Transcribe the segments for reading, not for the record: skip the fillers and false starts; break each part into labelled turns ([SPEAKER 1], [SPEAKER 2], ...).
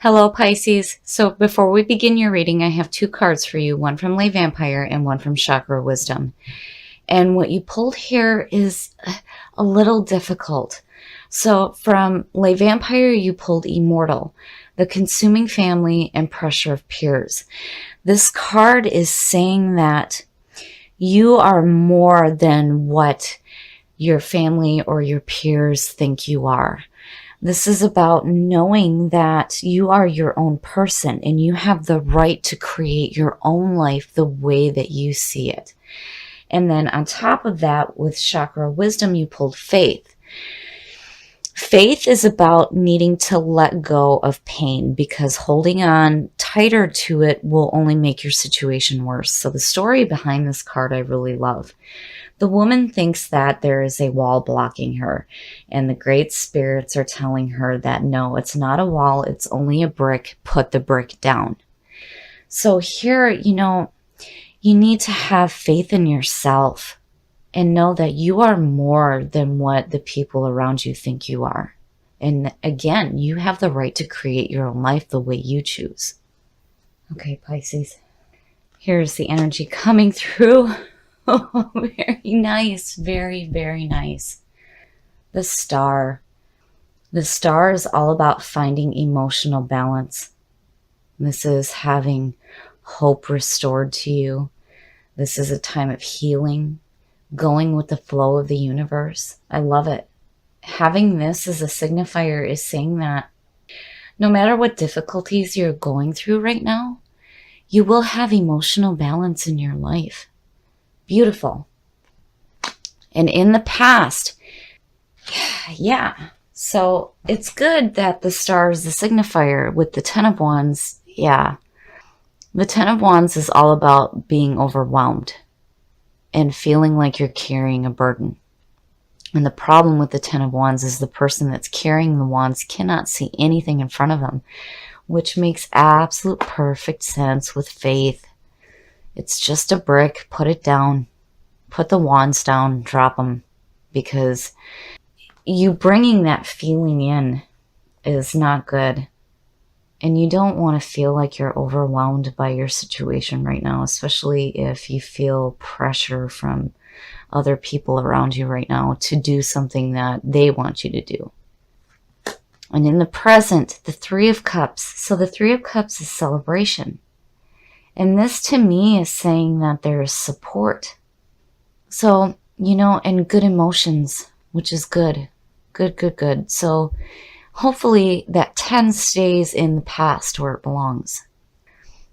[SPEAKER 1] Hello, Pisces. So before we begin your reading, I have two cards for you, one from Lay Vampire and one from Chakra Wisdom. And what you pulled here is a little difficult. So from Lay Vampire, you pulled Immortal, the consuming family and pressure of peers. This card is saying that you are more than what your family or your peers think you are. This is about knowing that you are your own person and you have the right to create your own life the way that you see it. And then on top of that, with Chakra Wisdom, you pulled Faith. Faith is about needing to let go of pain because holding on tighter to it will only make your situation worse. So the story behind this card I really love. The woman thinks that there is a wall blocking her, and the great spirits are telling her that no, it's not a wall, it's only a brick, put the brick down. So here, you need to have faith in yourself and know that you are more than what the people around you think you are. And again, you have the right to create your own life the way you choose. Okay, Pisces, here's the energy coming through. Oh, very nice. Very, very nice. The Star. The Star is all about finding emotional balance. This is having hope restored to you. This is a time of healing, going with the flow of the universe. I love it. Having this as a signifier is saying that no matter what difficulties you're going through right now, you will have emotional balance in your life. Beautiful. And in the past, yeah. So it's good that the Star is the signifier with the Ten of Wands. Yeah. The Ten of Wands is all about being overwhelmed and feeling like you're carrying a burden. And the problem with the Ten of Wands is the person that's carrying the wands cannot see anything in front of them, which makes absolute perfect sense with Faith. It's just a brick. Put it down. Put the wands down. Drop them. Because you bringing that feeling in is not good. And you don't want to feel like you're overwhelmed by your situation right now, especially if you feel pressure from other people around you right now to do something that they want you to do. And in the present, the Three of Cups. So the Three of Cups is celebration. And this to me is saying that there is support. So, and good emotions, which is good. Good, good, good. So hopefully that 10 stays in the past where it belongs.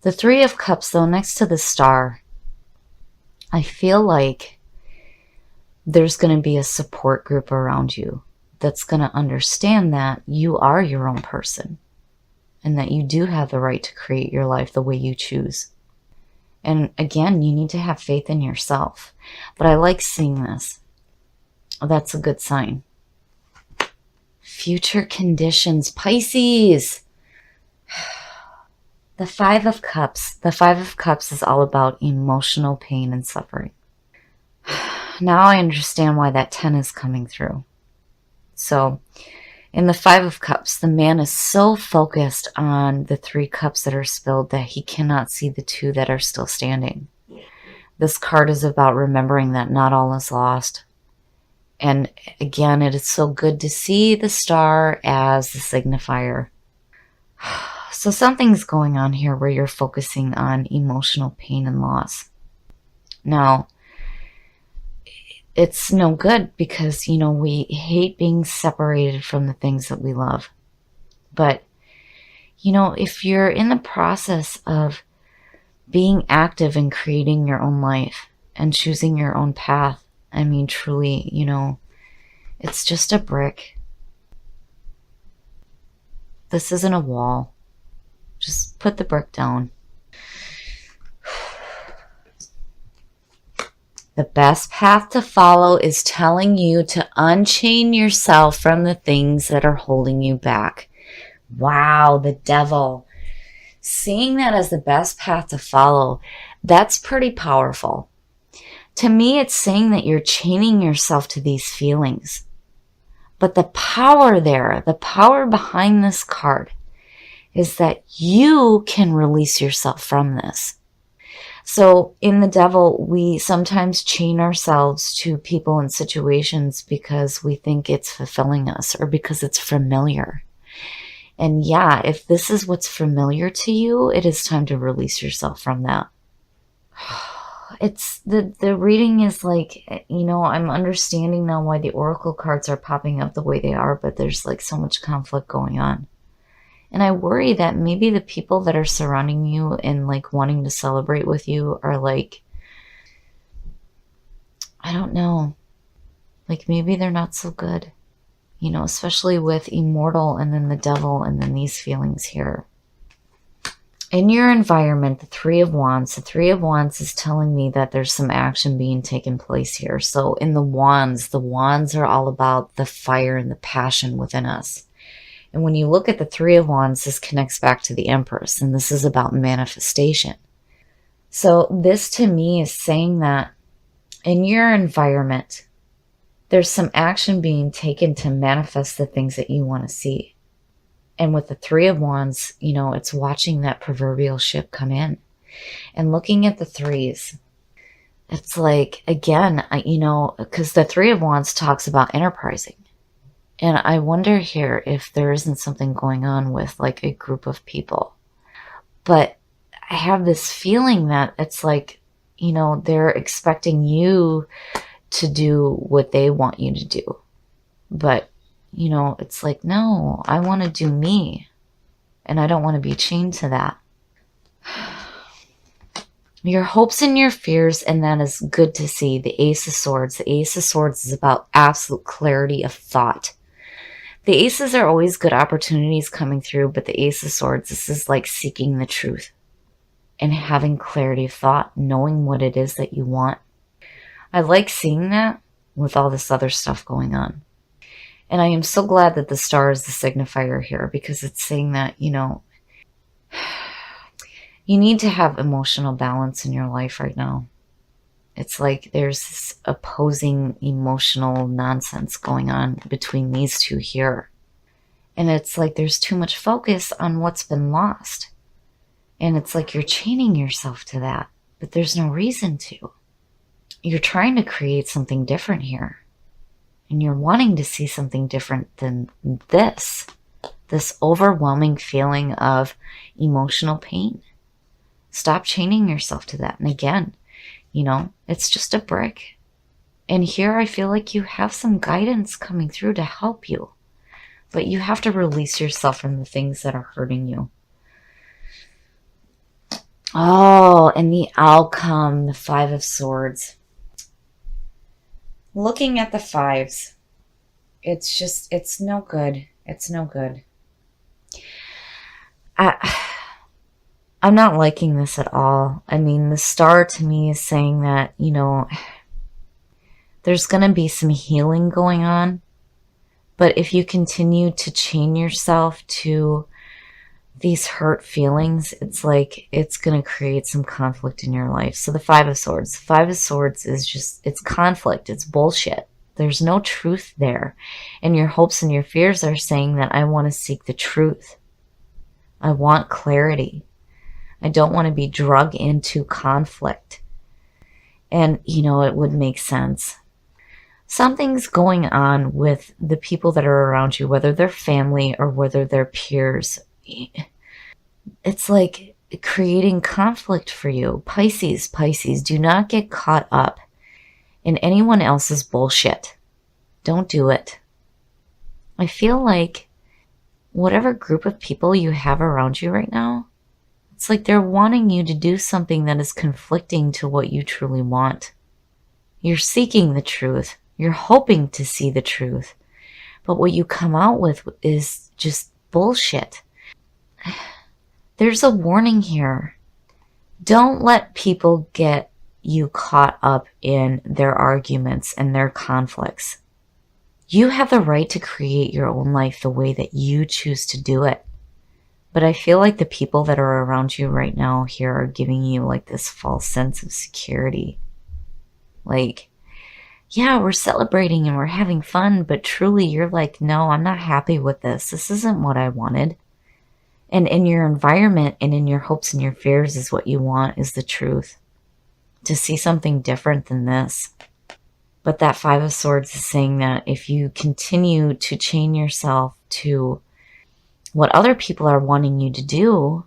[SPEAKER 1] The Three of Cups, though, next to the Star, I feel like there's going to be a support group around you that's going to understand that you are your own person and that you do have the right to create your life the way you choose. And again, you need to have faith in yourself. But I like seeing this. That's a good sign. Future conditions. Pisces. The Five of Cups. The Five of Cups is all about emotional pain and suffering. Now I understand why that 10 is coming through. So in the Five of Cups, the man is so focused on the 3 cups that are spilled that he cannot see the 2 that are still standing. This card is about remembering that not all is lost. And again, it is so good to see the Star as the signifier. So something's going on here where you're focusing on emotional pain and loss. Now, it's no good because, we hate being separated from the things that we love. But, if you're in the process of being active in creating your own life and choosing your own path, I mean, truly, it's just a brick. This isn't a wall. Just put the brick down. The best path to follow is telling you to unchain yourself from the things that are holding you back. Wow, the Devil. Seeing that as the best path to follow, that's pretty powerful. To me, it's saying that you're chaining yourself to these feelings. But the power there, the power behind this card, is that you can release yourself from this. So in the Devil, we sometimes chain ourselves to people and situations because we think it's fulfilling us or because it's familiar. And yeah, if this is what's familiar to you, it is time to release yourself from that. It's the reading is like, you know, I'm understanding now why the oracle cards are popping up the way they are, but there's like so much conflict going on. And I worry that maybe the people that are surrounding you and like wanting to celebrate with you are like, I don't know, like maybe they're not so good, you know, especially with Immortal and then the Devil and then these feelings here. In your environment, the Three of Wands, the Three of Wands is telling me that there's some action being taken place here. So in the Wands are all about the fire and the passion within us. And when you look at the Three of Wands, this connects back to the Empress, and this is about manifestation. So this to me is saying that in your environment, there's some action being taken to manifest the things that you want to see. And with the Three of Wands, you know, it's watching that proverbial ship come in and looking at the threes. It's like, again, you know, because the Three of Wands talks about enterprising. And I wonder here if there isn't something going on with like a group of people. But I have this feeling that it's like, you know, they're expecting you to do what they want you to do. But, you know, it's like, no, I want to do me. And I don't want to be chained to that. Your hopes and your fears, and that is good to see. The Ace of Swords. The Ace of Swords is about absolute clarity of thought. The aces are always good opportunities coming through, but the Ace of Swords, this is like seeking the truth and having clarity of thought, knowing what it is that you want. I like seeing that with all this other stuff going on. And I am so glad that the star is the signifier here, because it's saying that, you know, you need to have emotional balance in your life right now. It's like there's this opposing emotional nonsense going on between these two here. And it's like there's too much focus on what's been lost. And it's like you're chaining yourself to that, but there's no reason to. You're trying to create something different here. And you're wanting to see something different than this overwhelming feeling of emotional pain. Stop chaining yourself to that. And again, you know, it's just a brick. And here I feel like you have some guidance coming through to help you. But you have to release yourself from the things that are hurting you. Oh, and the outcome, the Five of Swords. Looking at the fives, it's just, it's no good. It's no good. I'm not liking this at all. I mean, the star to me is saying that, you know, there's going to be some healing going on. But if you continue to chain yourself to these hurt feelings, it's like it's going to create some conflict in your life. So the Five of Swords. The Five of Swords is just, it's conflict. It's bullshit. There's no truth there. And your hopes and your fears are saying that I want to seek the truth. I want clarity. I don't want to be drug into conflict. And, you know, it would make sense. Something's going on with the people that are around you, whether they're family or whether they're peers. It's like creating conflict for you. Pisces, do not get caught up in anyone else's bullshit. Don't do it. I feel like whatever group of people you have around you right now, it's like they're wanting you to do something that is conflicting to what you truly want. You're seeking the truth. You're hoping to see the truth. But what you come out with is just bullshit. There's a warning here. Don't let people get you caught up in their arguments and their conflicts. You have the right to create your own life the way that you choose to do it. But I feel like the people that are around you right now here are giving you like this false sense of security. Like, yeah, we're celebrating and we're having fun, but truly you're like, no, I'm not happy with this. This isn't what I wanted. And in your environment and in your hopes and your fears is what you want, is the truth. To see something different than this. But that Five of Swords is saying that if you continue to chain yourself to what other people are wanting you to do,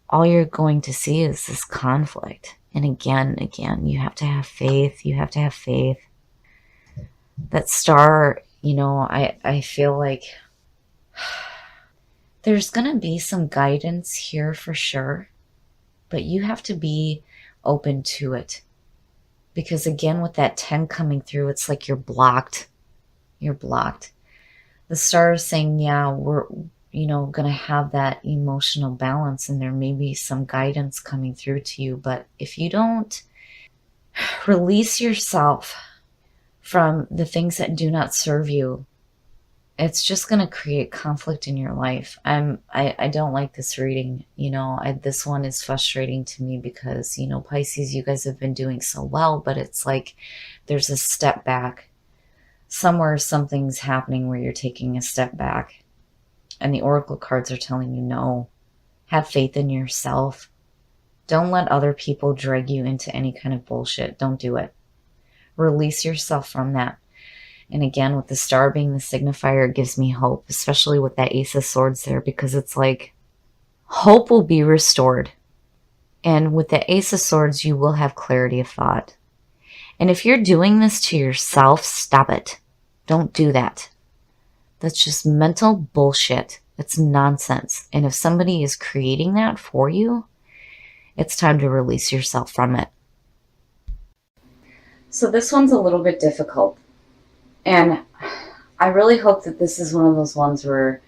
[SPEAKER 1] all you're going to see is this conflict. And again, you have to have faith. You have to have faith. That star, you know, I feel like there's going to be some guidance here for sure. But you have to be open to it. Because again, with that 10 coming through, it's like you're blocked. You're blocked. The star is saying, yeah, we're, you know, going to have that emotional balance and there may be some guidance coming through to you. But if you don't release yourself from the things that do not serve you, it's just going to create conflict in your life. I don't like this reading. You know, this one is frustrating to me because, you know, Pisces, you guys have been doing so well, but it's like there's a step back. Somewhere something's happening where you're taking a step back. And the oracle cards are telling you no. Have faith in yourself. Don't let other people drag you into any kind of bullshit. Don't do it. Release yourself from that. And again, with the star being the signifier, it gives me hope, especially with that Ace of Swords there, because it's like hope will be restored. And with the Ace of Swords, you will have clarity of thought. And if you're doing this to yourself, stop it. Don't do that. That's just mental bullshit. It's nonsense. And if somebody is creating that for you, it's time to release yourself from it. So this one's a little bit difficult. And I really hope that this is one of those ones where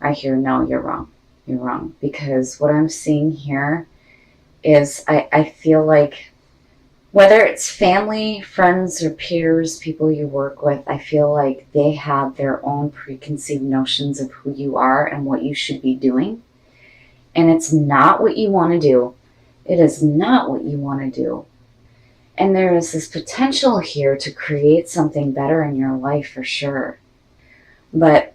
[SPEAKER 1] I hear, no, you're wrong. You're wrong. Because what I'm seeing here is I feel like whether it's family, friends, or peers, people you work with, I feel like they have their own preconceived notions of who you are and what you should be doing. And it's not what you want to do. It is not what you want to do. And there is this potential here to create something better in your life for sure. But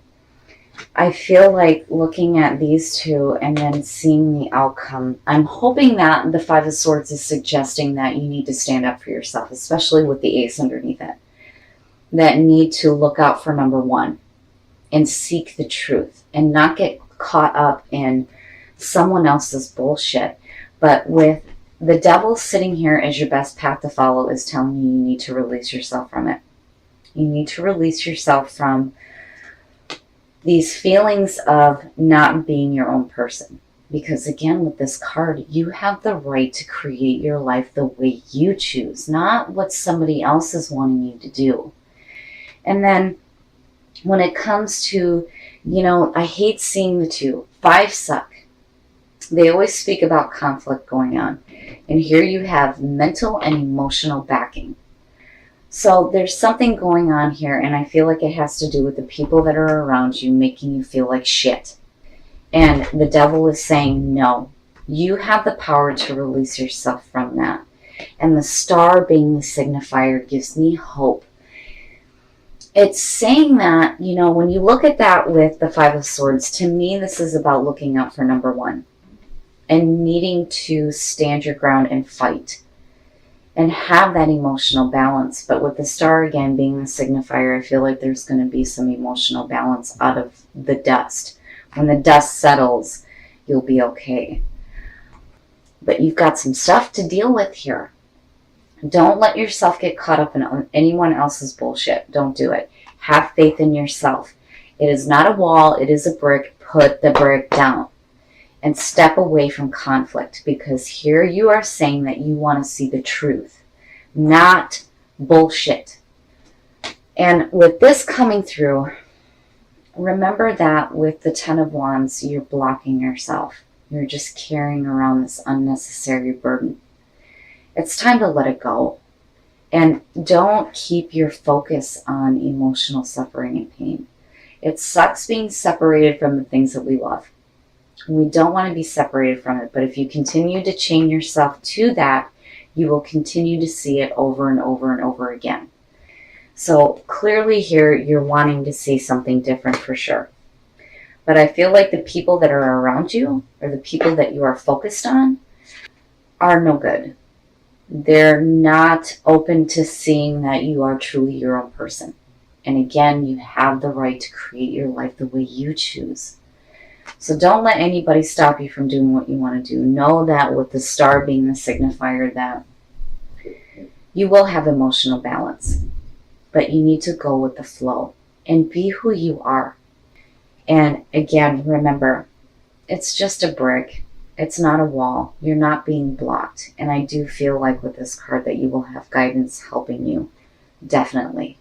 [SPEAKER 1] I feel like looking at these two and then seeing the outcome, I'm hoping that the Five of Swords is suggesting that you need to stand up for yourself, especially with the Ace underneath it. That need to look out for number one and seek the truth and not get caught up in someone else's bullshit. But with the devil sitting here as your best path to follow is telling you need to release yourself from it. You need to release yourself from these feelings of not being your own person. Because again, with this card, you have the right to create your life the way you choose, not what somebody else is wanting you to do. And then when it comes to, you know, I hate seeing the two. Five suck. They always speak about conflict going on. And here you have mental and emotional backing. So there's something going on here, and I feel like it has to do with the people that are around you making you feel like shit. And the devil is saying, no, you have the power to release yourself from that. And the star being the signifier gives me hope. It's saying that, you know, when you look at that with the Five of Swords, to me, this is about looking out for number one. And needing to stand your ground and fight. And have that emotional balance. But with the star again being the signifier, I feel like there's going to be some emotional balance out of the dust. When the dust settles, you'll be okay. But you've got some stuff to deal with here. Don't let yourself get caught up in anyone else's bullshit. Don't do it. Have faith in yourself. It is not a wall. It is a brick. Put the brick down. And step away from conflict, because here you are saying that you want to see the truth, not bullshit. And with this coming through, remember that with the Ten of Wands, you're blocking yourself. You're just carrying around this unnecessary burden. It's time to let it go. And don't keep your focus on emotional suffering and pain. It sucks being separated from the things that we love. We don't want to be separated from it, but if you continue to chain yourself to that, you will continue to see it over and over and over again. So clearly here, you're wanting to see something different for sure. But I feel like the people that are around you, or the people that you are focused on, are no good. They're not open to seeing that you are truly your own person. And again, you have the right to create your life the way you choose. So don't let anybody stop you from doing what you want to do. Know that with the star being the signifier, that you will have emotional balance. But you need to go with the flow and be who you are. And again, remember, it's just a brick. It's not a wall. You're not being blocked. And I do feel like with this card that you will have guidance helping you. Definitely.